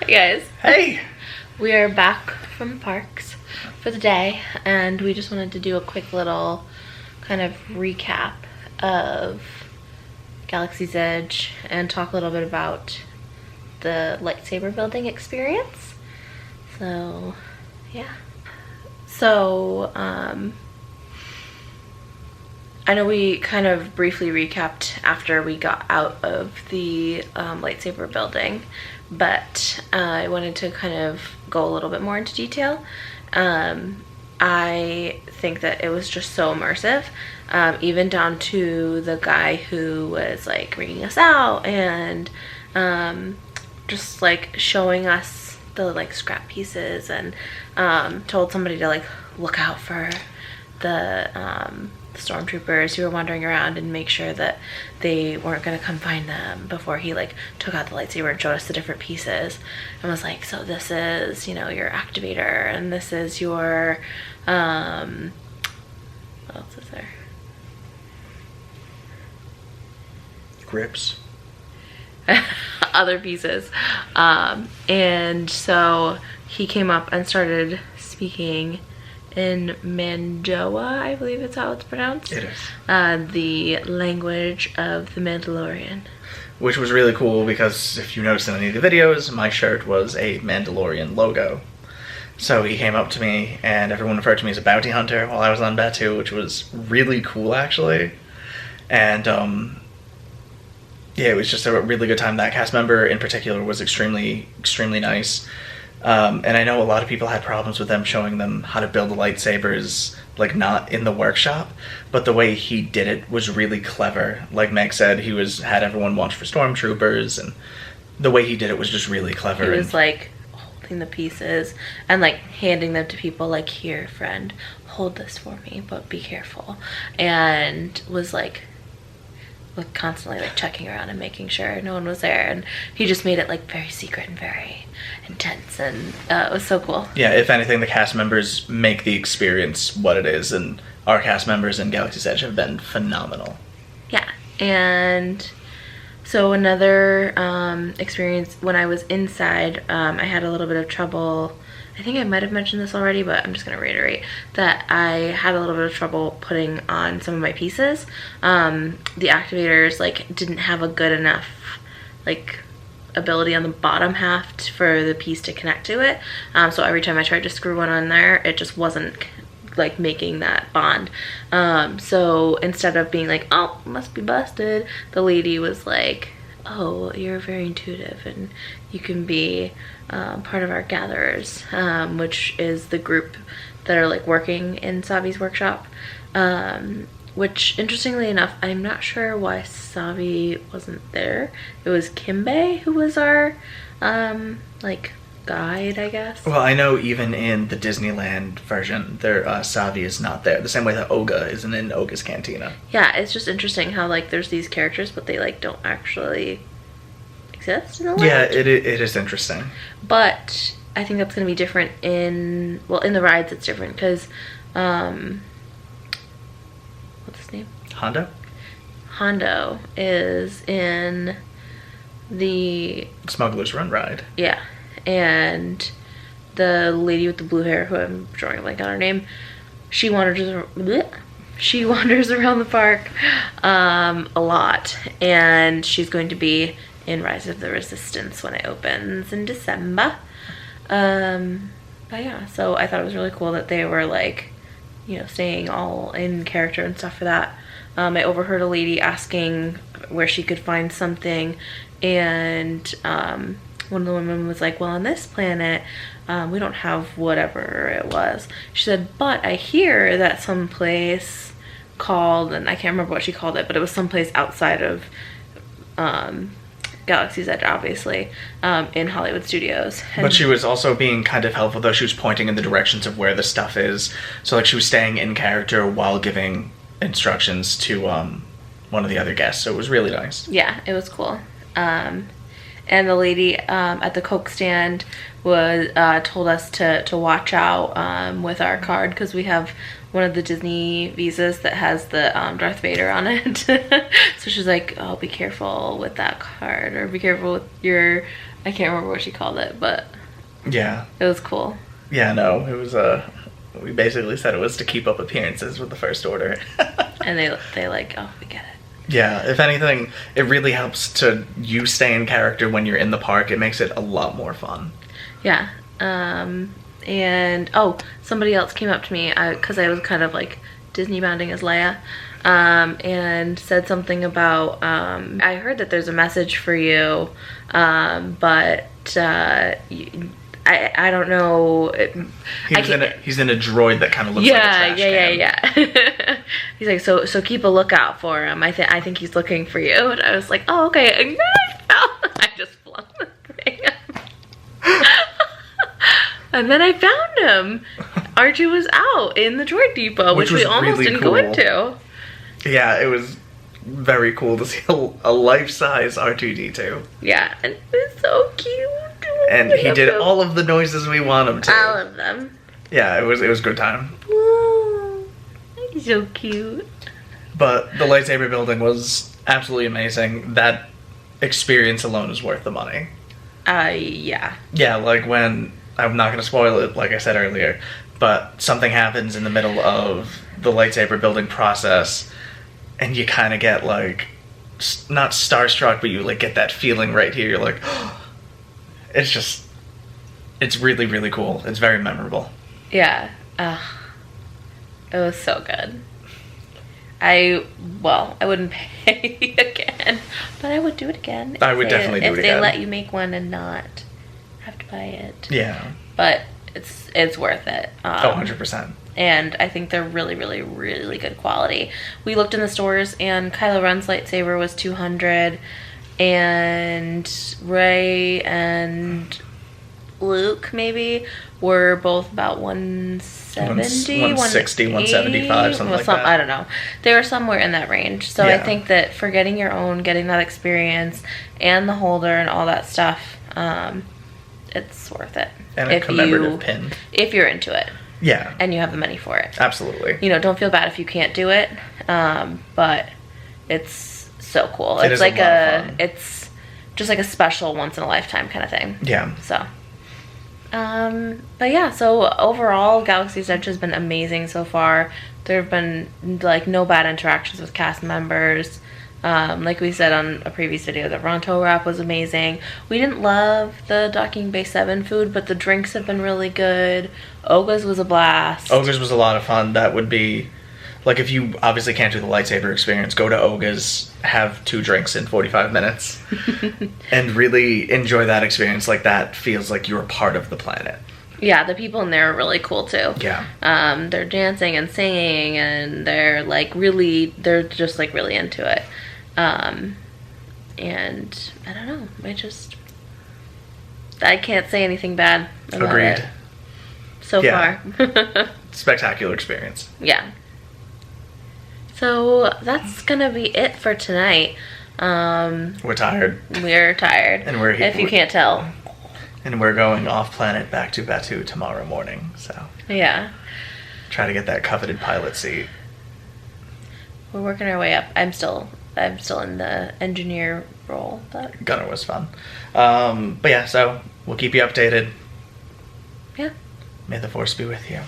Guys. Hey! We are back from parks for the day, and we just wanted to do a quick little kind of recap of Galaxy's Edge and talk a little bit about the lightsaber building experience. So, yeah. So, I know we kind of briefly recapped after we got out of the lightsaber building, but I wanted to kind of go a little bit more into detail. I think that it was just so immersive, even down to the guy who was like ringing us out and just like showing us the like scrap pieces, and told somebody to like look out for the stormtroopers who were wandering around and make sure that they weren't going to come find them, before he like took out the lightsaber and showed us the different pieces and was like, so this is, you know, your activator, and this is your what else is there? Grips. Other pieces. And so he came up and started speaking in Mandoa, I believe it's how it's pronounced. It is. The language of the Mandalorian. Which was really cool because if you noticed in any of the videos, my shirt was a Mandalorian logo. So he came up to me and everyone referred to me as a bounty hunter while I was on Batuu, which was really cool actually. And yeah, it was just a really good time. That cast member in particular was extremely nice. And I know a lot of people had problems with them showing them how to build the lightsabers, like not in the workshop, but the way he did it was really clever. Like Meg said, he had everyone watch for stormtroopers, and the way he did it was just really clever. He was like holding the pieces and like handing them to people, like, here friend, hold this for me, but be careful, and was like constantly like checking around and making sure no one was there, and he just made it like very secret and very intense, and it was so cool. Yeah, if anything, the cast members make the experience what it is, and our cast members in Galaxy's Edge have been phenomenal. Yeah, and so another experience when I was inside, I had a little bit of trouble. I think I might have mentioned this already, but I'm just going to reiterate that I had a little bit of trouble putting on some of my pieces. The activators like didn't have a good enough like ability on the bottom half for the piece to connect to it. So every time I tried to screw one on there, it just wasn't like making that bond. So instead of being like, oh, must be busted, the lady was like, oh, you're very intuitive and you can be part of our gatherers, which is the group that are like working in Savi's workshop. Which, interestingly enough, I'm not sure why Savi wasn't there. It was Kimbe who was our like guide, I guess. Well, I know even in the Disneyland version, Savi is not there. The same way that Oga isn't in Oga's Cantina. Yeah, it's just interesting how like there's these characters, but they like don't actually exist in the land. Yeah, it is interesting. But I think that's going to be different in the rides. It's different because what's his name? Hondo is in the Smuggler's Run ride. Yeah, and the lady with the blue hair, who I'm drawing a blank on her name, she wanders around the park a lot, and she's going to be in Rise of the Resistance when it opens in December. But yeah, so I thought it was really cool that they were like, you know, staying all in character and stuff for that. I overheard a lady asking where she could find something, and one of the women was like, well, on this planet, we don't have whatever it was. She said, but I hear that someplace called, and I can't remember what she called it, but it was someplace outside of Galaxy's Edge, obviously, in Hollywood Studios. And but she was also being kind of helpful, though. She was pointing in the directions of where the stuff is. So, like, she was staying in character while giving instructions to one of the other guests. So it was really nice. Yeah, it was cool. And the lady at the Coke stand was told us to watch out with our card, because we have one of the Disney visas that has the Darth Vader on it. So she's like, oh, be careful with that card, or be careful with your, I can't remember what she called it, but yeah, it was cool. Yeah, no, it was we basically said it was to keep up appearances with the First Order. And they like, oh, we get it. Yeah, if anything, it really helps to you stay in character when you're in the park. It makes it a lot more fun. Yeah. And oh, somebody else came up to me because I was kind of like Disney bounding as Leia, and said something about I heard that there's a message for you, but I don't know. He's in a droid that kind of looks like a trash can. Yeah. He's like, so keep a lookout for him. I think he's looking for you. And I was like, oh, okay. And then I just flung the thing. And then I found him. R2 was out in the Droid Depot, which we almost didn't go into. Yeah, it was very cool to see a life-size R2-D2. Yeah, and it was so cute. And he did all of the noises we want him to. All of them. Yeah, it was a good time. Woo. He's so cute. But the lightsaber building was absolutely amazing. That experience alone is worth the money. Yeah. Yeah, like when, I'm not going to spoil it, like I said earlier, but something happens in the middle of the lightsaber building process, and you kind of get like, not starstruck, but you like get that feeling right here. You're like, oh, it's really, really cool. It's very memorable. Yeah. It was so good. I wouldn't pay again, but I would do it again. I would definitely do it again. If they let you make one and not have to buy it. Yeah. But it's worth it. 100%. And I think they're really, really, really good quality. We looked in the stores, and Kylo Ren's lightsaber was $200, and Rey and Luke maybe were both about $170, 160, 175, something like that. I don't know. They were somewhere in that range. So yeah. I think that for getting your own, getting that experience, and the holder and all that stuff, it's worth it. And a commemorative pin. If you're into it. Yeah. And you have the money for it. Absolutely. You know, don't feel bad if you can't do it, but it's so cool. It's like it's just like a special once in a lifetime kind of thing. Yeah. So, but yeah, so overall, Galaxy's Edge has been amazing so far. There have been like no bad interactions with cast members. Like we said on a previous video, the Ronto wrap was amazing. We didn't love the Docking Bay 7 food, but the drinks have been really good. Oga's was a blast. Oga's was a lot of fun. That would be, like, if you obviously can't do the lightsaber experience, go to Oga's, have 2 drinks in 45 minutes, and really enjoy that experience. Like, that feels like you're a part of the planet. Yeah, the people in there are really cool too. Yeah. They're dancing and singing, and they're just like really into it. And I don't know, I can't say anything bad about it so far. Spectacular experience. Yeah. So that's gonna be it for tonight. We're tired. We're tired. And we're here. If you can't tell. And we're going off planet back to Batuu tomorrow morning, so. Yeah. Try to get that coveted pilot seat. We're working our way up. I'm still in the engineer role, but Gunner was fun. But yeah, so we'll keep you updated. Yeah. May the Force be with you.